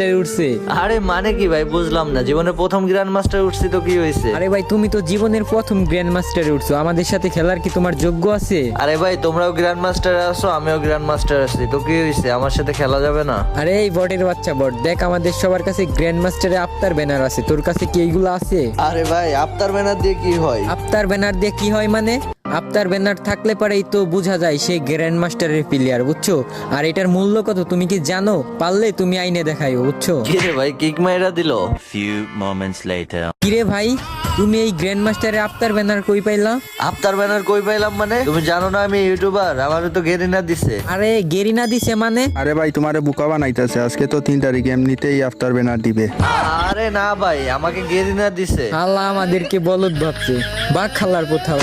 মাস্টারে উঠছে। আরে মানে কি ভাই, বুঝলাম না। জীবনে প্রথম গ্র্যান্ড মাস্টার উঠছি তো কি হয়েছে? আরে ভাই তুমি তো জীবনের প্রথম গ্র্যান্ড মাস্টারে উঠছো, আমাদের সাথে খেলার কি তোমার যোগ্য আছে? আরে ভাই তোমরাও গ্র্যান্ড মাস্টার আছো, আমিও গ্র্যান্ড মাস্টার আছি, তো কি হয়েছে? আমার সাথে খেলা যাবে না? আরে এই বটের বাচ্চা বট, দেখ আমাদের সবার কাছে গ্র্যান্ড মাস্টারে আফতার ব্যানার আছে, তোর কাছে কি এইগুলো আছে? আরে ভাই আফতার ব্যানার দিয়ে কি হয়? আফতার ব্যানার দিয়ে কি হয় মানে? আফতার ব্যানার থাকলে পরেই তো বোঝা যায় সে গ্র্যান্ড মাস্টারের প্লেয়ার, বুঝছো? আর এটার মূল্য কত তুমি কি জানো? পারলে তুমি আইনে দেখাইও, বুঝছো? কি রে ভাই, কিক মাইরা দিল? Few moments later. কিরে ভাই, তুমি এই গ্র্যান্ড মাস্টারের আফতার ব্যানার কই পাইলা? আফতার ব্যানার কই পাইলাম মানে? তুমি জানো না আমি ইউটিউবার? আমারে তো গেরিনা দিছে। আরে গেরিনা দিছে মানে? আরে ভাই তোমারে বোকা বানাইতেছে, আজকে তো 3 তারিখ, এমনিতেই আফতার ব্যানার দিবে। আরে না ভাই, আমাকে গেরিনা দিছে। আল্লাহ আমাদেরকে বলদ ভাবছে, বাঘ খালার কোথাও।